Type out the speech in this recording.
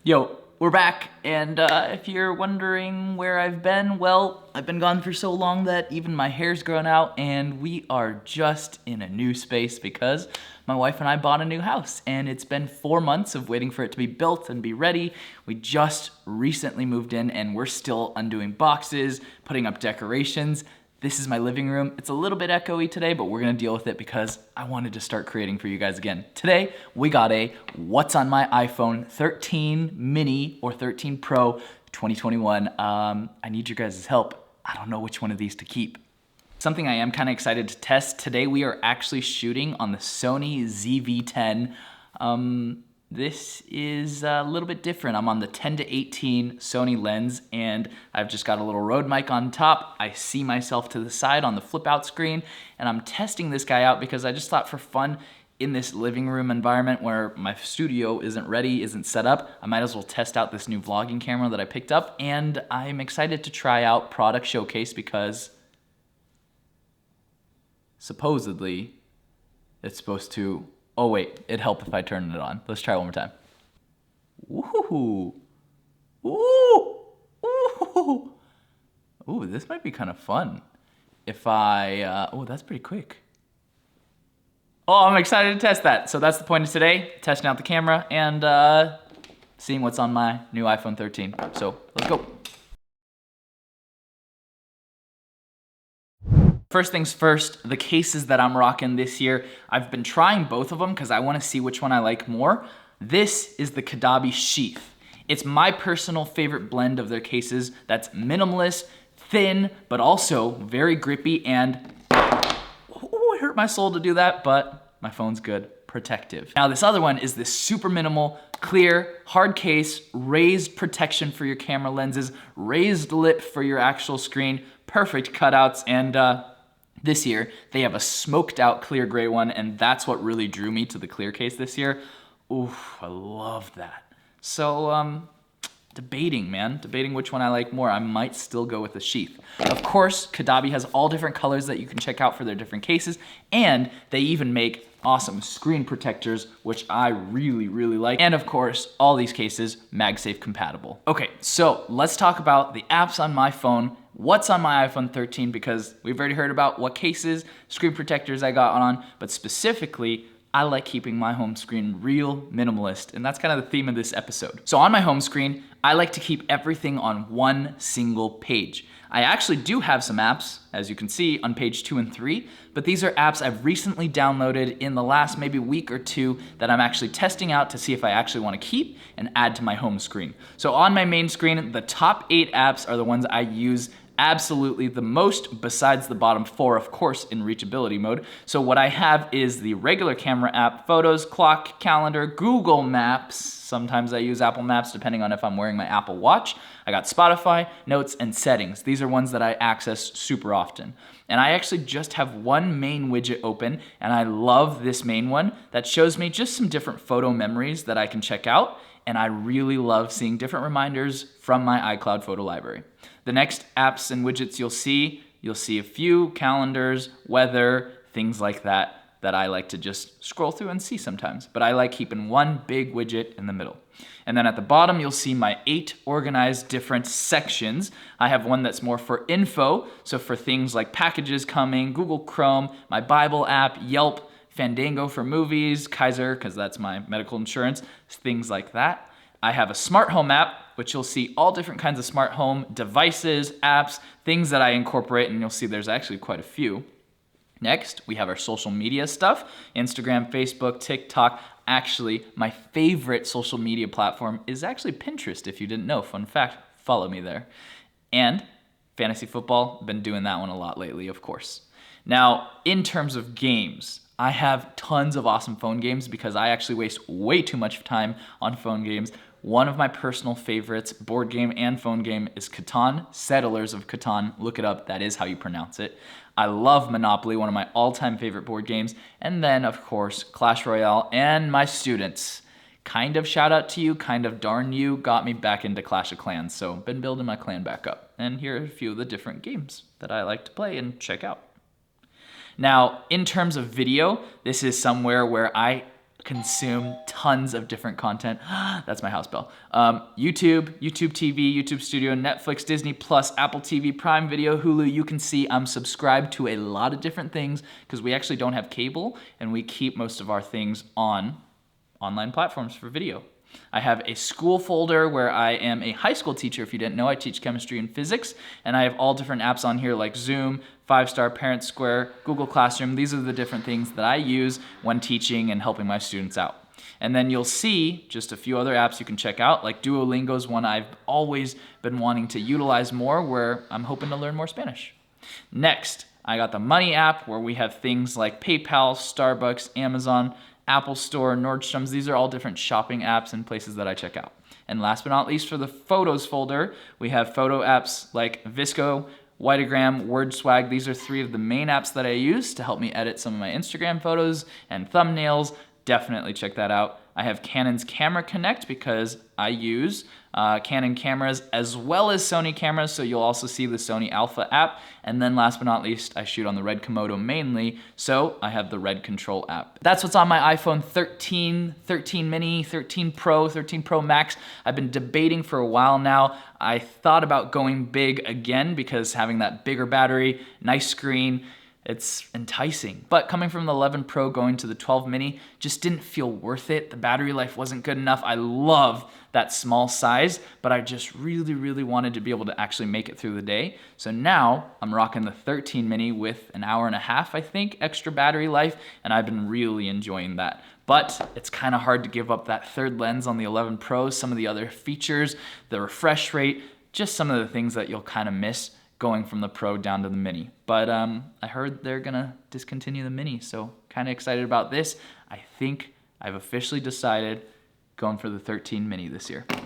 Yo, we're back, and if you're wondering where I've been, well, I've been gone for so long that even my hair's grown out, and we are just in a new space because my wife and I bought a new house, and it's been 4 months of waiting for it to be built and be ready. We just recently moved in, and we're still undoing boxes, putting up decorations. This is my living room. It's a little bit echoey today, but we're gonna deal with it because I wanted to start creating for you guys again. Today, we got a What's on my iPhone 13 mini or 13 Pro 2021. I need your guys' help. I don't know which one of these to keep. Something I am kind of excited to test. Today, we are actually shooting on the Sony ZV-10. This is a little bit different. I'm on the 10-18 Sony lens, and I've just got a little Rode mic on top. I see myself to the side on the flip out screen, and I'm testing this guy out because I just thought for fun in this living room environment where my studio isn't ready, isn't set up, I might as well test out this new vlogging camera that I picked up, and I'm excited to try out Product Showcase because supposedly it's supposed to... Oh wait, it'd help if I turned it on. Let's try it one more time. Woohoo! Ooh! Ooh! Ooh, this might be kind of fun. If I, oh, that's pretty quick. Oh, I'm excited to test that. So that's the point of today, testing out the camera and seeing what's on my new iPhone 13. So let's go. First things first, the cases that I'm rocking this year, I've been trying both of them because I want to see which one I like more. This is the Caudabe Sheath. It's my personal favorite blend of their cases that's minimalist, thin, but also very grippy and, oh, it hurt my soul to do that, but my phone's good, protective. Now this other one is this super minimal, clear, hard case, raised protection for your camera lenses, raised lip for your actual screen, perfect cutouts, and this year, they have a smoked out clear gray one, and that's what really drew me to the clear case this year. Oof, I love that. So, debating which one I like more. I might still go with the Sheath. Of course, Caudabe has all different colors that you can check out for their different cases, and they even make awesome screen protectors, which I really, really like. And of course, all these cases MagSafe compatible. Okay, so let's talk about the apps on my phone. What's on my iPhone 13, because we've already heard about what cases, screen protectors I got on, but specifically, I like keeping my home screen real minimalist, and that's kind of the theme of this episode. So on my home screen, I like to keep everything on one single page. I actually do have some apps, as you can see, on page 2 and 3, but these are apps I've recently downloaded in the last maybe week or two that I'm actually testing out to see if I actually want to keep and add to my home screen. So on my main screen, the top 8 apps are the ones I use absolutely the most, besides the bottom 4, of course, in reachability mode. So what I have is the regular camera app, photos, clock, calendar, Google Maps. Sometimes I use Apple Maps depending on if I'm wearing my Apple Watch. I got Spotify, notes, and settings. These are ones that I access super often. And I actually just have one main widget open, and I love this main one that shows me just some different photo memories that I can check out. And I really love seeing different reminders from my iCloud photo library. The next apps and widgets you'll see a few calendars, weather, things like that I like to just scroll through and see sometimes. But I like keeping one big widget in the middle. And then at the bottom, you'll see my 8 organized different sections. I have one that's more for info, so for things like packages coming, Google Chrome, my Bible app, Yelp, Fandango for movies, Kaiser, because that's my medical insurance, things like that. I have a smart home app, which you'll see all different kinds of smart home devices, apps, things that I incorporate, and you'll see there's actually quite a few. Next, we have our social media stuff, Instagram, Facebook, TikTok. Actually, my favorite social media platform is actually Pinterest, if you didn't know. Fun fact, follow me there. And fantasy football, been doing that one a lot lately, of course. Now, in terms of games, I have tons of awesome phone games because I actually waste way too much time on phone games. One of my personal favorites, board game and phone game, is Catan, Settlers of Catan. Look it up, that is how you pronounce it. I love Monopoly, one of my all-time favorite board games. And then, of course, Clash Royale and my students. Kind of shout out to you, kind of darn you, got me back into Clash of Clans. So, been building my clan back up. And here are a few of the different games that I like to play and check out. Now, in terms of video, this is somewhere where I consume tons of different content. That's my house bell. YouTube, YouTube TV, YouTube Studio, Netflix, Disney Plus, Apple TV, Prime Video, Hulu. You can see I'm subscribed to a lot of different things because we actually don't have cable and we keep most of our things on online platforms for video. I have a school folder where I am a high school teacher. If you didn't know, I teach chemistry and physics, and I have all different apps on here like Zoom, 5-Star, Parent Square, Google Classroom. These are the different things that I use when teaching and helping my students out. And then you'll see just a few other apps you can check out, like Duolingo is one I've always been wanting to utilize more, where I'm hoping to learn more Spanish. Next, I got the Money app, where we have things like PayPal, Starbucks, Amazon, Apple Store, Nordstrom's. These are all different shopping apps and places that I check out. And last but not least, for the Photos folder, we have photo apps like Visco, Whiteogram, WordSwag. These are 3 of the main apps that I use to help me edit some of my Instagram photos and thumbnails. Definitely check that out. I have Canon's Camera Connect because I use Canon cameras as well as Sony cameras, so you'll also see the Sony Alpha app. And then last but not least, I shoot on the Red Komodo mainly, so I have the Red Control app. That's what's on my iPhone 13, 13 mini, 13 Pro, 13 Pro Max. I've been debating for a while now. I thought about going big again because having that bigger battery, nice screen, it's enticing. But coming from the 11 Pro going to the 12 mini just didn't feel worth it. The battery life wasn't good enough. I love that small size, but I just really wanted to be able to actually make it through the day. So now I'm rocking the 13 mini with an hour and a half, I think, extra battery life, and I've been really enjoying that. But it's kind of hard to give up that third lens on the 11 Pro, some of the other features, the refresh rate, just some of the things that you'll kind of miss going from the Pro down to the Mini. But I heard they're gonna discontinue the Mini, so kind of excited about this. I think I've officially decided going for the 13 Mini this year.